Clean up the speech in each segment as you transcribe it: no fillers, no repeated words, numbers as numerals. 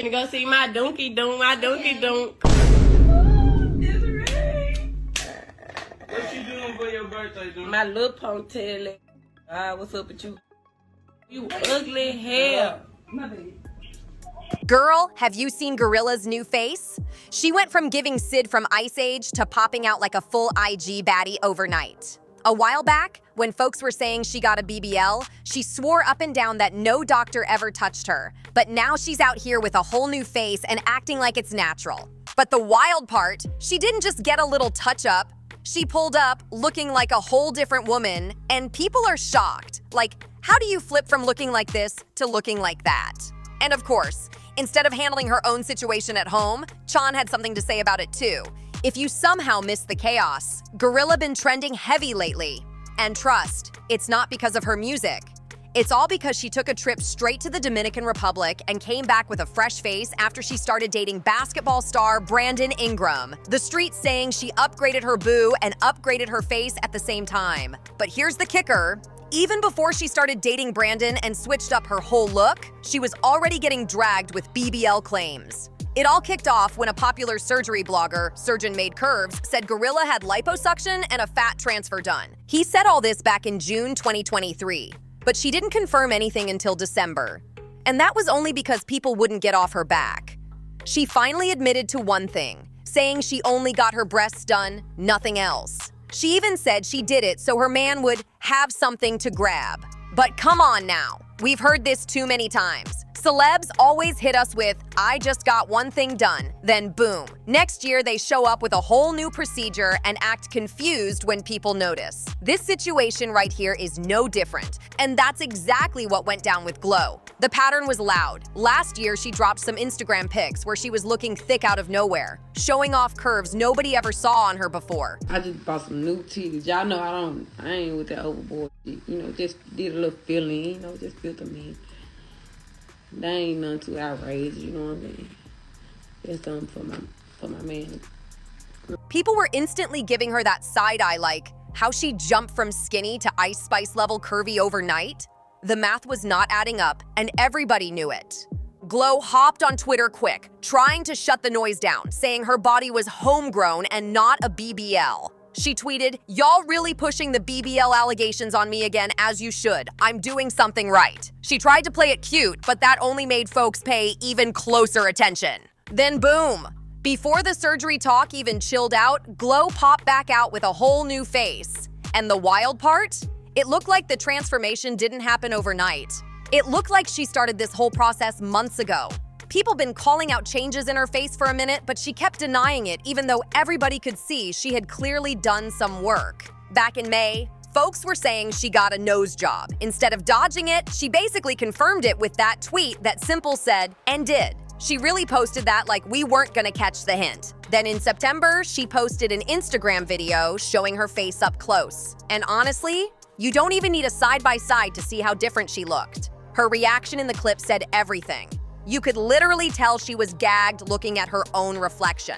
finna go see my donkey donk, my donkey donk. What you doing for your birthday, dude? My little ponytail. What's up with you? You ugly hell. My baby. Girl, have you seen GloRilla's new face? She went from giving Sid from Ice Age to popping out like a full IG baddie overnight. A while back, when folks were saying she got a BBL, she swore up and down that no doctor ever touched her. But now she's out here with a whole new face and acting like it's natural. But the wild part, she didn't just get a little touch-up. She pulled up looking like a whole different woman, and people are shocked. Like, how do you flip from looking like this to looking like that? And of course, instead of handling her own situation at home, Chan had something to say about it too. If you somehow missed the chaos, GloRilla been trending heavy lately. And trust, it's not because of her music. It's all because she took a trip straight to the Dominican Republic and came back with a fresh face after she started dating basketball star Brandon Ingram. The streets saying she upgraded her boo and upgraded her face at the same time. But here's the kicker. Even before she started dating Brandon and switched up her whole look, she was already getting dragged with BBL claims. It all kicked off when a popular surgery blogger, Surgeon Made Curves, said GloRilla had liposuction and a fat transfer done. He said all this back in June 2023, but she didn't confirm anything until December. And that was only because people wouldn't get off her back. She finally admitted to one thing, saying she only got her breasts done, nothing else. She even said she did it so her man would have something to grab. But come on now, we've heard this too many times. Celebs always hit us with, I just got one thing done, then boom. Next year, they show up with a whole new procedure and act confused when people notice. This situation right here is no different, and that's exactly what went down with Glo. The pattern was loud. Last year, she dropped some Instagram pics where she was looking thick out of nowhere, showing off curves nobody ever saw on her before. I just bought some new teeth. Y'all know I ain't with that overboard shit. Just did a little filling, just filled them in. That ain't nothing too outrageous, you know what I mean? Just something for my man. People were instantly giving her that side eye like, how she jumped from skinny to Ice Spice level curvy overnight? The math was not adding up, and everybody knew it. Glo hopped on Twitter quick, trying to shut the noise down, saying her body was homegrown and not a BBL. She tweeted, "Y'all really pushing the BBL allegations on me again, as you should. I'm doing something right." She tried to play it cute, but that only made folks pay even closer attention. Then boom. Before the surgery talk even chilled out, Glo popped back out with a whole new face. And the wild part? It looked like the transformation didn't happen overnight. It looked like she started this whole process months ago. People been calling out changes in her face for a minute, but she kept denying it even though everybody could see she had clearly done some work. Back in May, folks were saying she got a nose job. Instead of dodging it, she basically confirmed it with that tweet that simple said, and did. She really posted that like we weren't gonna catch the hint. Then in September, she posted an Instagram video showing her face up close. And honestly, you don't even need a side-by-side to see how different she looked. Her reaction in the clip said everything. You could literally tell she was gagged looking at her own reflection.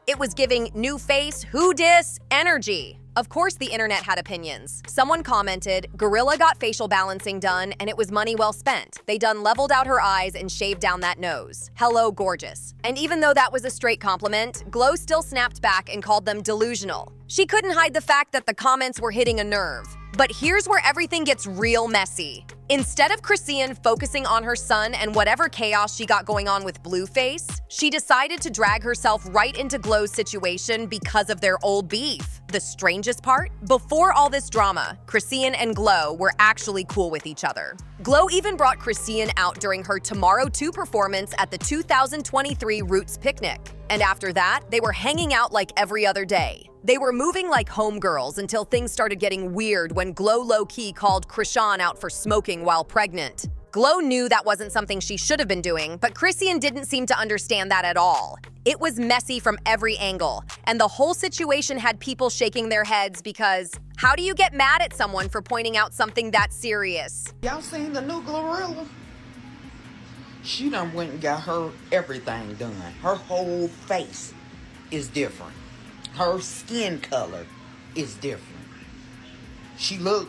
It was giving new face, who dis energy. Of course the internet had opinions. Someone commented, GloRilla got facial balancing done and it was money well spent. They done leveled out her eyes and shaved down that nose. Hello, gorgeous. And even though that was a straight compliment, Glo still snapped back and called them delusional. She couldn't hide the fact that the comments were hitting a nerve. But here's where everything gets real messy. Instead of Chrisean focusing on her son and whatever chaos she got going on with Blueface, she decided to drag herself right into Glo's situation because of their old beef. The strangest part? Before all this drama, Chrisean and Glo were actually cool with each other. Glo even brought Chrisean out during her Tomorrow 2 performance at the 2023 Roots Picnic. And after that, they were hanging out like every other day. They were moving like homegirls until things started getting weird when Glo low-key called Chrisean out for smoking while pregnant. Glo knew that wasn't something she should have been doing, but Chrisean didn't seem to understand that at all. It was messy from every angle, and the whole situation had people shaking their heads because how do you get mad at someone for pointing out something that serious? Y'all seen the new GloRilla? She done went and got her everything done. Her whole face is different. Her skin color is different. She look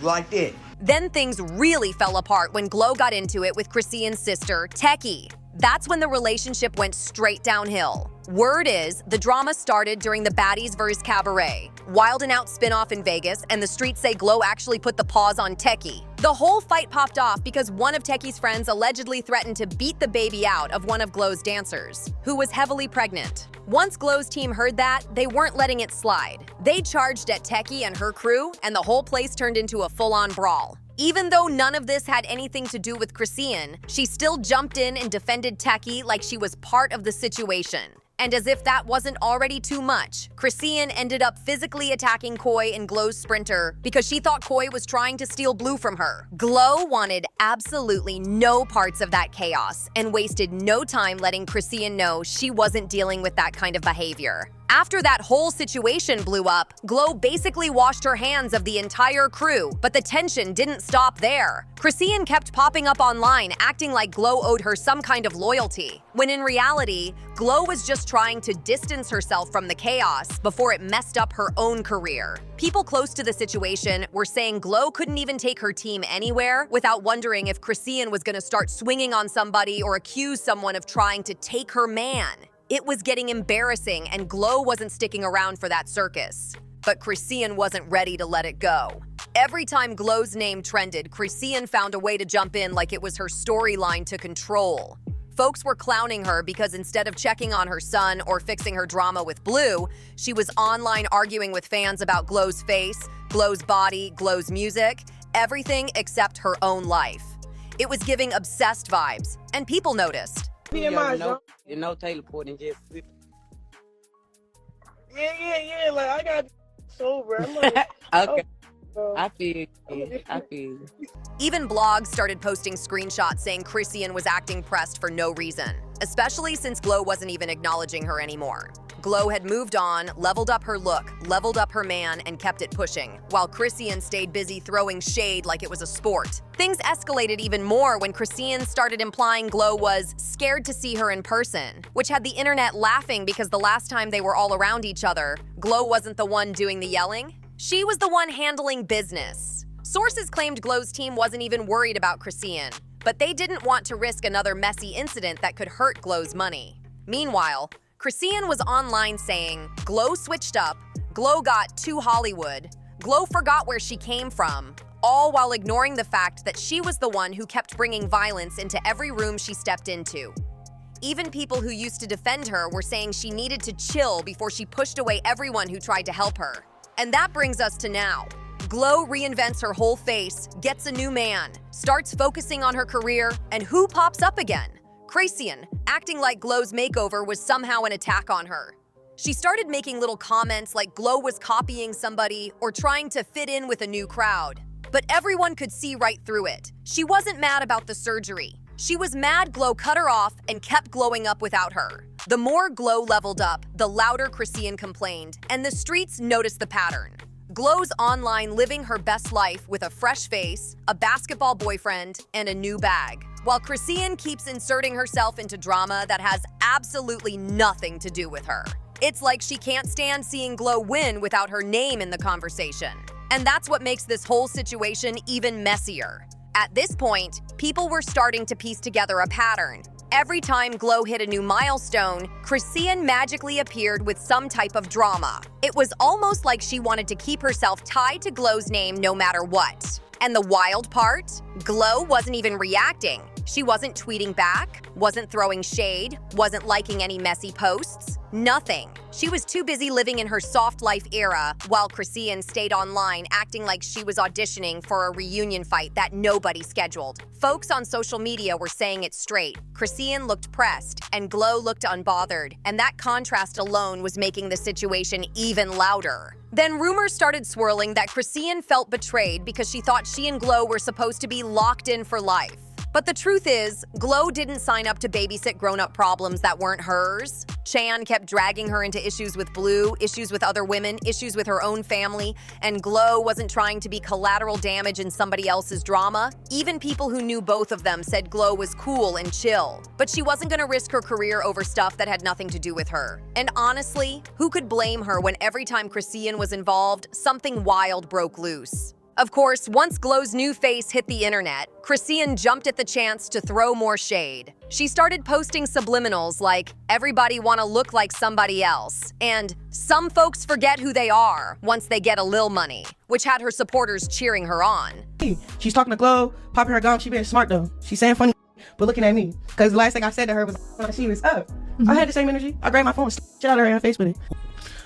like that. Then things really fell apart when Glo got into it with Chrisean's sister, Techie. That's when the relationship went straight downhill. Word is, the drama started during the Baddies vs. Cabaret, Wild 'N Out spinoff in Vegas, and the streets say Glo actually put the pause on Techie. The whole fight popped off because one of Techie's friends allegedly threatened to beat the baby out of one of Glo's dancers, who was heavily pregnant. Once Glo's team heard that, they weren't letting it slide. They charged at Techie and her crew, and the whole place turned into a full-on brawl. Even though none of this had anything to do with Chrisean, she still jumped in and defended Techie like she was part of the situation. And as if that wasn't already too much, Chrisean ended up physically attacking Koi and Glo's sprinter because she thought Koi was trying to steal Blue from her. Glo wanted absolutely no parts of that chaos and wasted no time letting Chrisean know she wasn't dealing with that kind of behavior. After that whole situation blew up, Glo basically washed her hands of the entire crew, but the tension didn't stop there. Chrisean kept popping up online, acting like Glo owed her some kind of loyalty, when in reality, Glo was just trying to distance herself from the chaos before it messed up her own career. People close to the situation were saying Glo couldn't even take her team anywhere without wondering if Chrisean was gonna start swinging on somebody or accuse someone of trying to take her man. It was getting embarrassing, and Glo wasn't sticking around for that circus. But Chrisean wasn't ready to let it go. Every time Glo's name trended, Chrisean found a way to jump in like it was her storyline to control. Folks were clowning her because instead of checking on her son or fixing her drama with Blue, she was online arguing with fans about Glo's face, Glo's body, Glo's music, everything except her own life. It was giving obsessed vibes, and people noticed. No teleport and just Yeah. Like I got sober. I'm like, okay. oh, I feel you. Even blogs started posting screenshots saying Chrisean was acting pressed for no reason, especially since Glo wasn't even acknowledging her anymore. Glo had moved on, leveled up her look, leveled up her man, and kept it pushing, while Chrisean stayed busy throwing shade like it was a sport. Things escalated even more when Chrisean started implying Glo was scared to see her in person, which had the internet laughing because the last time they were all around each other, Glo wasn't the one doing the yelling. She was the one handling business. Sources claimed Glo's team wasn't even worried about Chrisean, but they didn't want to risk another messy incident that could hurt Glo's money. Meanwhile, Chrisean was online saying, Glo switched up, Glo got too Hollywood, Glo forgot where she came from, all while ignoring the fact that she was the one who kept bringing violence into every room she stepped into. Even people who used to defend her were saying she needed to chill before she pushed away everyone who tried to help her. And that brings us to now. Glo reinvents her whole face, gets a new man, starts focusing on her career, and who pops up again? Chrisean, acting like Glo's makeover was somehow an attack on her. She started making little comments like Glo was copying somebody or trying to fit in with a new crowd. But everyone could see right through it. She wasn't mad about the surgery. She was mad Glo cut her off and kept glowing up without her. The more Glo leveled up, the louder Chrisean complained, and the streets noticed the pattern. Glo's online living her best life with a fresh face, a basketball boyfriend, and a new bag, while Chrisean keeps inserting herself into drama that has absolutely nothing to do with her. It's like she can't stand seeing Glo win without her name in the conversation. And that's what makes this whole situation even messier. At this point, people were starting to piece together a pattern. Every time Glo hit a new milestone, Chrisean magically appeared with some type of drama. It was almost like she wanted to keep herself tied to Glo's name no matter what. And the wild part? Glo wasn't even reacting. She wasn't tweeting back, wasn't throwing shade, wasn't liking any messy posts. Nothing. She was too busy living in her soft life era, while Chrisean stayed online acting like she was auditioning for a reunion fight that nobody scheduled. Folks on social media were saying it straight. Chrisean looked pressed, and Glo looked unbothered, and that contrast alone was making the situation even louder. Then rumors started swirling that Chrisean felt betrayed because she thought she and Glo were supposed to be locked in for life. But the truth is, Glo didn't sign up to babysit grown-up problems that weren't hers. Chan kept dragging her into issues with Blue, issues with other women, issues with her own family, and Glo wasn't trying to be collateral damage in somebody else's drama. Even people who knew both of them said Glo was cool and chill. But she wasn't gonna risk her career over stuff that had nothing to do with her. And honestly, who could blame her when every time Chrisean was involved, something wild broke loose? Of course, once Glow's new face hit the internet, Chrisean jumped at the chance to throw more shade. She started posting subliminals like, "Everybody wanna look like somebody else," and "Some folks forget who they are once they get a lil money," which had her supporters cheering her on. She's talking to Glo, popping her gum. She being smart though. She's saying funny, but looking at me. Because the last thing I said to her was when she was up. I had the same energy. I grabbed my phone, shit out of her in her face with it.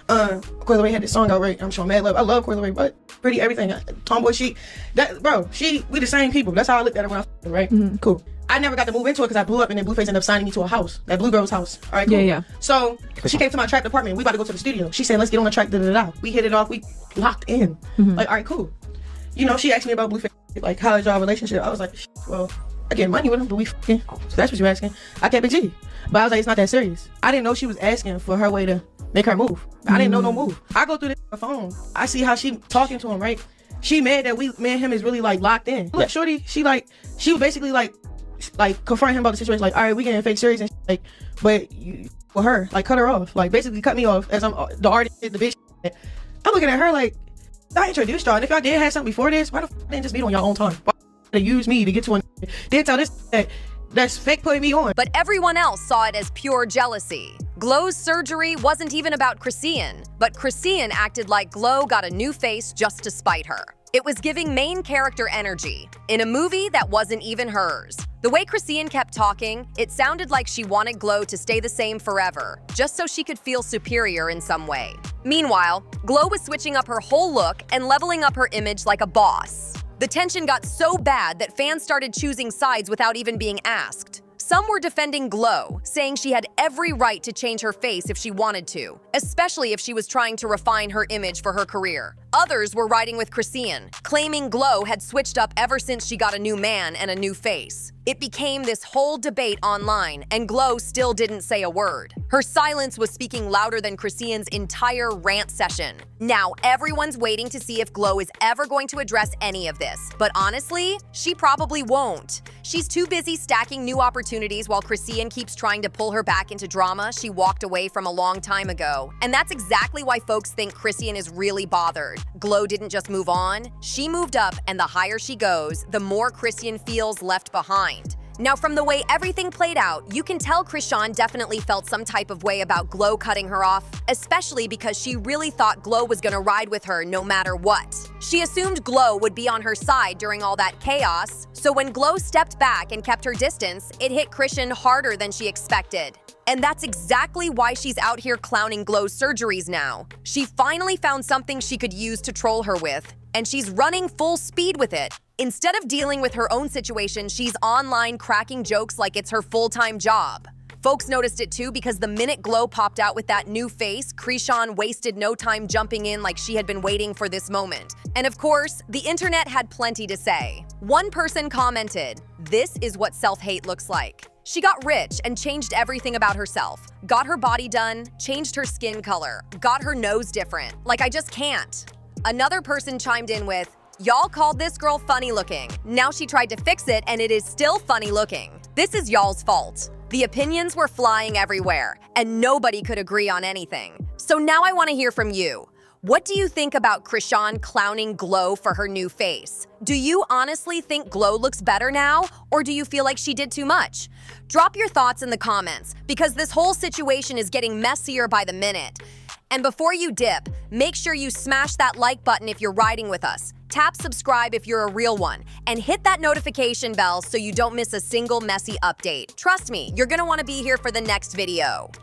Coil had this song out, right? I'm showing mad love. I love Coil, but pretty everything. Tomboy, we the same people. That's how I looked at her when I was right? Cool. I never got to move into it because I blew up and then Blueface ended up signing me to a house. That Blue Girl's house. All right, cool. Yeah. So she came to my track department. We about to go to the studio. She said, "Let's get on the track, da-da-da." We hit it off. We locked in. Like, all right, cool. You know, she asked me about Blueface. Like, how is y'all relationship? I was like, well, I get money with him, but we fucking. So that's what you asking. I kept it G. But I was like, it's not that serious. I didn't know she was asking for her way to make her move. I didn't know no move. I go through this on the phone. I see how she talking to him, right? She mad that me and him is really like locked in. Look, shorty, she was basically like confronting him about the situation. Like, all right, we getting fake serious and like, but you, for her, like cut her off. Like basically cut me off as I'm the artist, the bitch. I'm looking at her like, I introduced y'all. And if y'all did have something before this, why the fuck didn't just meet on your own time? Why they use me to get to then tell this that's fake putting me on. But everyone else saw it as pure jealousy. Glow's surgery wasn't even about Chrisean, but Chrisean acted like Glow got a new face just to spite her. It was giving main character energy in a movie that wasn't even hers. The way Chrisean kept talking, it sounded like she wanted Glow to stay the same forever, just so she could feel superior in some way. Meanwhile, Glow was switching up her whole look and leveling up her image like a boss. The tension got so bad that fans started choosing sides without even being asked. Some were defending Glow, saying she had every right to change her face if she wanted to, especially if she was trying to refine her image for her career. Others were riding with Chrisean, claiming Glow had switched up ever since she got a new man and a new face. It became this whole debate online, and Glow still didn't say a word. Her silence was speaking louder than Chrisean's entire rant session. Now, everyone's waiting to see if Glow is ever going to address any of this. But honestly, she probably won't. She's too busy stacking new opportunities while Chrisean keeps trying to pull her back into drama she walked away from a long time ago. And that's exactly why folks think Chrisean is really bothered. Glow didn't just move on, she moved up, and the higher she goes, the more Chrisean feels left behind. Now, from the way everything played out, you can tell Chrisean definitely felt some type of way about Glow cutting her off, especially because she really thought Glow was gonna ride with her no matter what. She assumed Glow would be on her side during all that chaos, so when Glow stepped back and kept her distance, it hit Chrisean harder than she expected. And that's exactly why she's out here clowning Glow's surgeries now. She finally found something she could use to troll her with, and she's running full speed with it. Instead of dealing with her own situation, she's online cracking jokes like it's her full-time job. Folks noticed it too because the minute Glow popped out with that new face, Chrisean wasted no time jumping in like she had been waiting for this moment. And of course, the internet had plenty to say. One person commented, "This is what self-hate looks like." She got rich and changed everything about herself. Got her body done, changed her skin color, got her nose different. Like, I just can't. Another person chimed in with, "Y'all called this girl funny looking. Now she tried to fix it and it is still funny looking. This is y'all's fault." The opinions were flying everywhere, and nobody could agree on anything. So now I want to hear from you. What do you think about Chrisean clowning Glow for her new face? Do you honestly think Glow looks better now, or do you feel like she did too much? Drop your thoughts in the comments, because this whole situation is getting messier by the minute. And before you dip, make sure you smash that like button if you're riding with us. Tap subscribe if you're a real one, and hit that notification bell so you don't miss a single messy update. Trust me, you're gonna want to be here for the next video.